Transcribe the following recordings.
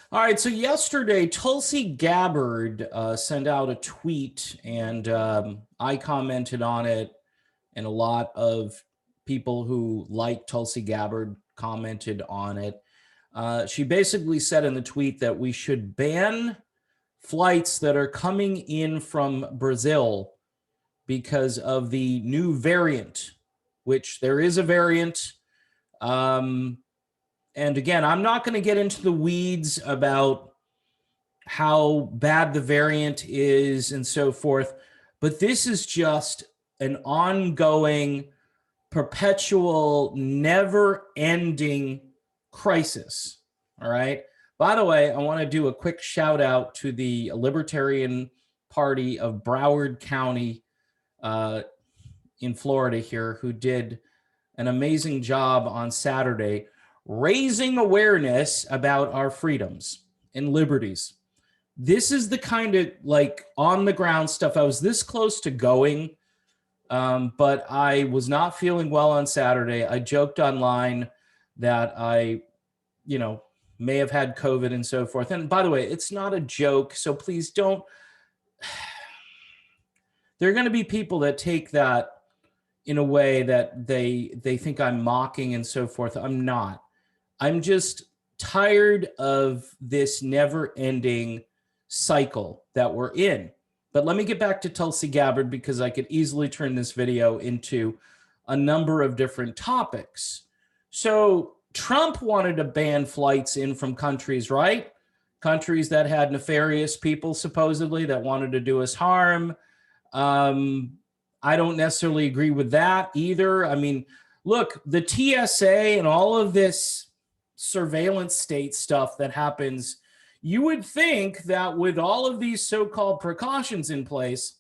All right, so yesterday, Tulsi Gabbard sent out a tweet, and I commented on it, and a lot of people who like Tulsi Gabbard commented on it. She basically said in the tweet that we should ban flights that are coming in from Brazil because of the new variant, which there is a variant. Um, and again, I'm not going to get into the weeds about how bad the variant is and so forth. But this is just an ongoing, perpetual, never ending crisis. All right. By the way, I want to do a quick shout out to the Libertarian Party of Broward County uh, in Florida here, who did an amazing job on Saturday raising awareness about our freedoms and liberties. This is the kind of like on the ground stuff. I was this close to going, but I was not feeling well on Saturday. I joked online that I, may have had COVID and so forth. And by the way, it's not a joke. So please don't. There are going to be people that take that in a way that they think I'm mocking and so forth. I'm not. I'm just tired of this never ending cycle that we're in. But let me get back to Tulsi Gabbard, because I could easily turn this video into a number of different topics. So Trump wanted to ban flights in from countries, right? Countries that had nefarious people, supposedly, that wanted to do us harm. I don't necessarily agree with that either. I mean, look, the TSA and all of this surveillance state stuff that happens, you would think that with all of these so-called precautions in place,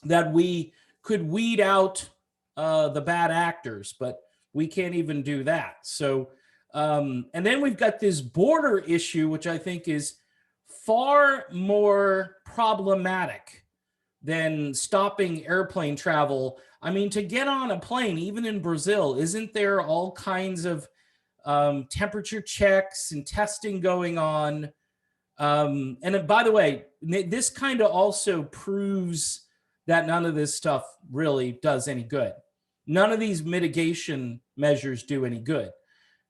that we could weed out the bad actors, but we can't even do that. So, and then we've got this border issue, which I think is far more problematic than stopping airplane travel. I mean, to get on a plane, even in Brazil, isn't there all kinds of temperature checks and testing going on? And by the way, this kind of also proves that none of this stuff really does any good. None of these mitigation measures do any good.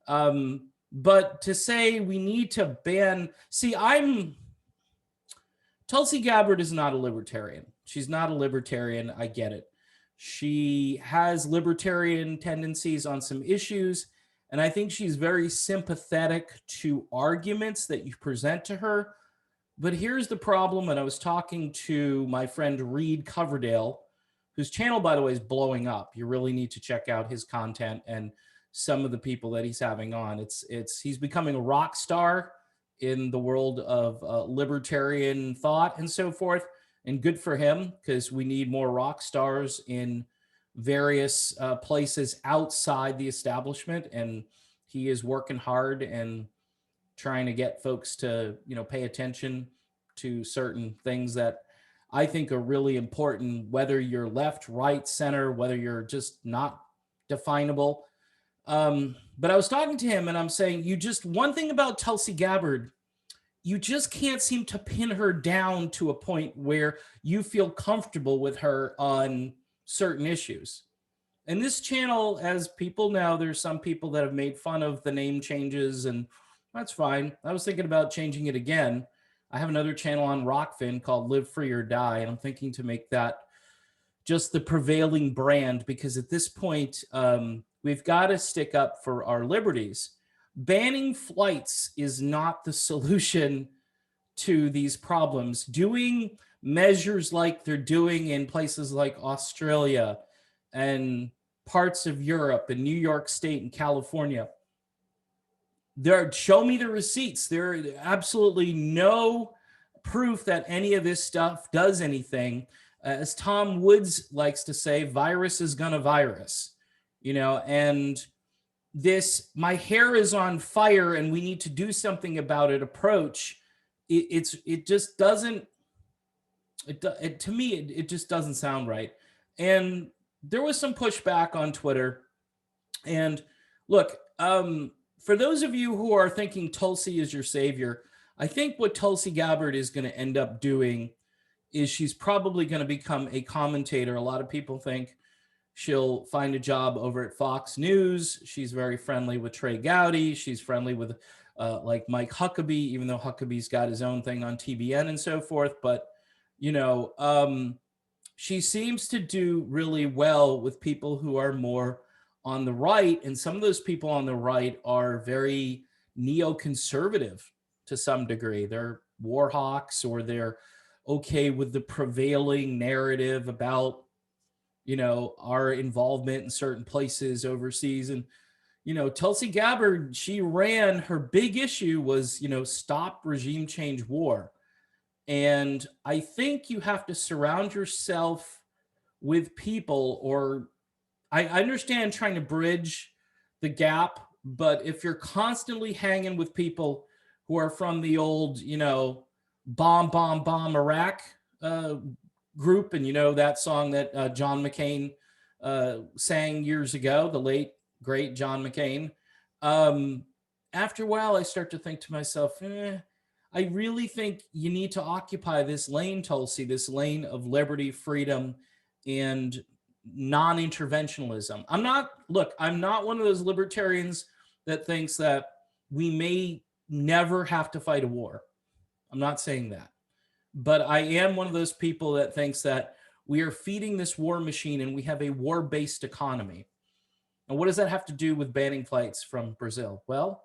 But to say we need to ban, Tulsi Gabbard is not a libertarian. She's not a libertarian. I get it. She has libertarian tendencies on some issues, and I think she's very sympathetic to arguments that you present to her. But here's the problem, and I was talking to my friend Reed Coverdale, whose channel, by the way, is blowing up. You really need to check out his content and some of the people that he's having on. He's becoming a rock star in the world of libertarian thought and so forth. And good for him, because we need more rock stars in various places outside the establishment. And he is working hard and trying to get folks to, pay attention to certain things that I think are really important, whether you're left, right, center, whether you're just not definable. But I was talking to him and I'm saying, one thing about Tulsi Gabbard, you just can't seem to pin her down to a point where you feel comfortable with her on certain issues. And this channel, as people know, there's some people that have made fun of the name changes, and that's fine. I was thinking about changing it again. I have another channel on Rockfin called Live Free or Die, and I'm thinking to make that just the prevailing brand, because at this point, we've got to stick up for our liberties. Banning flights is not the solution to these problems. Doing measures like they're doing in places like Australia and parts of Europe and New York State and California, show me the receipts. There are absolutely no proof that any of this stuff does anything. As Tom Woods likes to say, virus is gonna virus, and this "my hair is on fire and we need to do something about it" approach, it just doesn't, to me, it just doesn't sound right. And there was some pushback on Twitter. And look, for those of you who are thinking Tulsi is your savior, I think what Tulsi Gabbard is going to end up doing is she's probably going to become a commentator. A lot of people think she'll find a job over at Fox News. She's very friendly with Trey Gowdy. She's friendly with like Mike Huckabee, even though Huckabee's got his own thing on TBN and so forth. But, you know, she seems to do really well with people who are more on the right. And some of those people on the right are very neoconservative to some degree. They're war hawks, or they're okay with the prevailing narrative about, you know, our involvement in certain places overseas. And, you know, Tulsi Gabbard, she ran, her big issue was, you know, stop regime change war. And I think you have to surround yourself with people, or I understand trying to bridge the gap, but if you're constantly hanging with people who are from the old, you know, bomb Iraq group, and you know that song that John McCain sang years ago, the late great John McCain. After a while, I start to think to myself, I really think you need to occupy this lane, Tulsi, this lane of liberty, freedom, and non-interventionalism. I'm not one of those libertarians that thinks that we may never have to fight a war. I'm not saying that. But I am one of those people that thinks that we are feeding this war machine and we have a war-based economy. And what does that have to do with banning flights from Brazil? Well,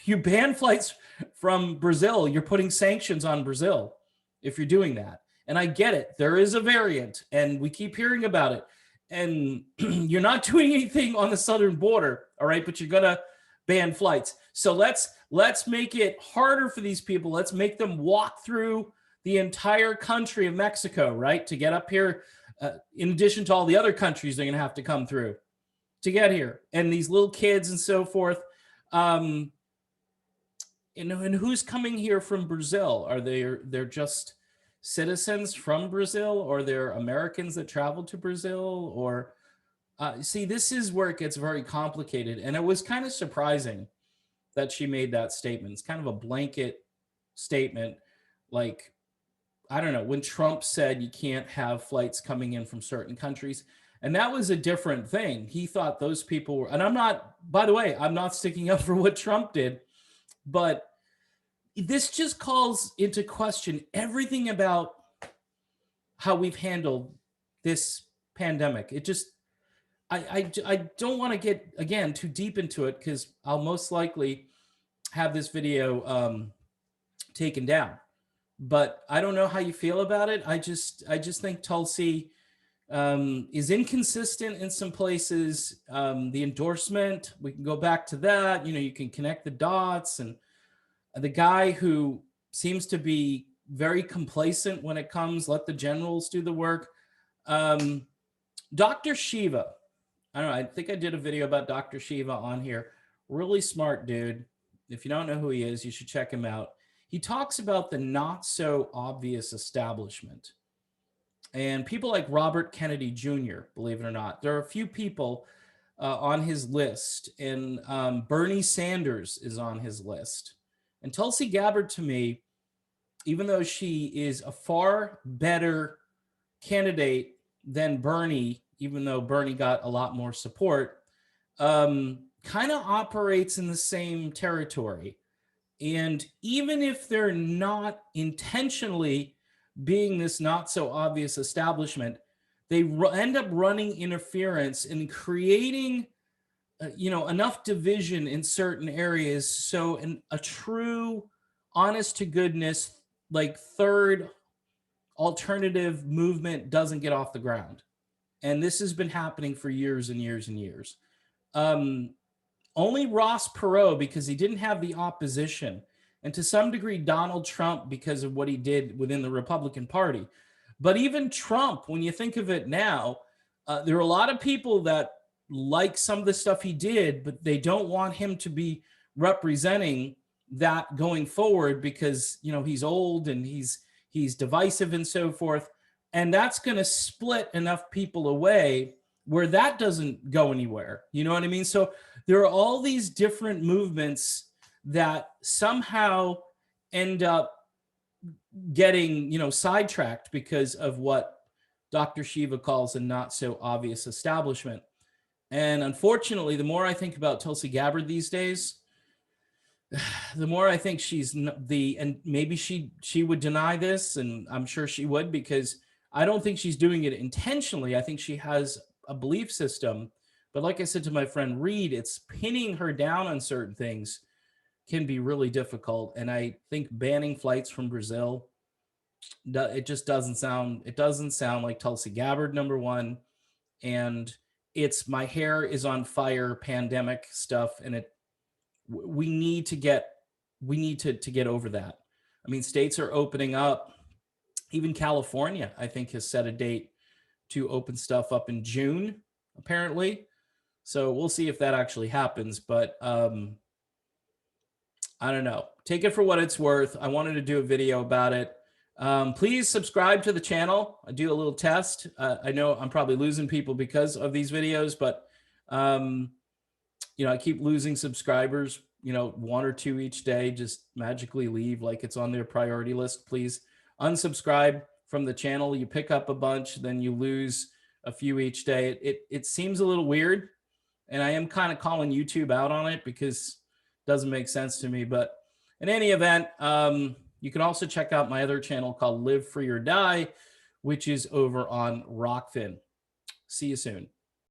you ban flights from Brazil, you're putting sanctions on Brazil if you're doing that. And I get it. There is a variant, and we keep hearing about it. And you're not doing anything on the southern border, all right? But you're going to ban flights. So let's make it harder for these people. Let's make them walk through the entire country of Mexico, right, to get up here, in addition to all the other countries they're going to have to come through to get here. And these little kids and so forth. You know, and who's coming here from Brazil? Are they're just citizens from Brazil, or they're Americans that travel to Brazil? Or see, this is where it gets very complicated. And it was kind of surprising that she made that statement. It's kind of a blanket statement. Like, I don't know, when Trump said you can't have flights coming in from certain countries, and that was a different thing. He thought those people were, and I'm not, by the way, I'm not sticking up for what Trump did, but this just calls into question everything about how we've handled this pandemic. It just, I don't want to get, again, too deep into it, because I'll most likely have this video taken down. But I don't know how you feel about it. I just think Tulsi is inconsistent in some places. The endorsement, we can go back to that. You know, you can connect the dots. And the guy who seems to be very complacent when it comes, let the generals do the work. Dr. Shiva. I don't know. I think I did a video about Dr. Shiva on here. Really smart dude. If you don't know who he is, you should check him out. He talks about the not so obvious establishment. And people like Robert Kennedy Jr., believe it or not, there are a few people on his list, and Bernie Sanders is on his list. And Tulsi Gabbard, to me, even though she is a far better candidate than Bernie, even though Bernie got a lot more support, kind of operates in the same territory. And even if they're not intentionally being this not so obvious establishment, they end up running interference and creating, you know, enough division in certain areas. So a true, honest to goodness, like third alternative movement doesn't get off the ground. And this has been happening for years and years and years. Only Ross Perot, because he didn't have the opposition, and to some degree Donald Trump because of what he did within the Republican Party. But even Trump, when you think of it now, there are a lot of people that like some of the stuff he did, but they don't want him to be representing that going forward because, you know, he's old and he's divisive and so forth. And that's going to split enough people away where that doesn't go anywhere. You know what I mean? So there are all these different movements that somehow end up getting, you know, sidetracked because of what Dr. Shiva calls a not so obvious establishment. And unfortunately, the more I think about Tulsi Gabbard these days, the more I think she's and maybe she would deny this, and I'm sure she would, because I don't think she's doing it intentionally. I think she has a belief system, but like I said to my friend Reed, it's pinning her down on certain things can be really difficult. And I think banning flights from Brazil, it just doesn't sound, it doesn't sound like Tulsi Gabbard, number one. And it's my hair is on fire pandemic stuff, and we need to get to get over that. I mean, states are opening up. Even California, I think, has set a date to open stuff up in June, apparently. So we'll see if that actually happens. But I don't know. Take it for what it's worth. I wanted to do a video about it. Please subscribe to the channel. I do a little test. I know I'm probably losing people because of these videos, but you know, I keep losing subscribers, you know, 1 or 2 each day, just magically leave like it's on their priority list. Please unsubscribe from the channel. You pick up a bunch, then you lose a few each day. It seems a little weird, and I am kind of calling YouTube out on it because it doesn't make sense to me. But in any event, you can also check out my other channel called Live Free or Die, which is over on Rockfin. See you soon.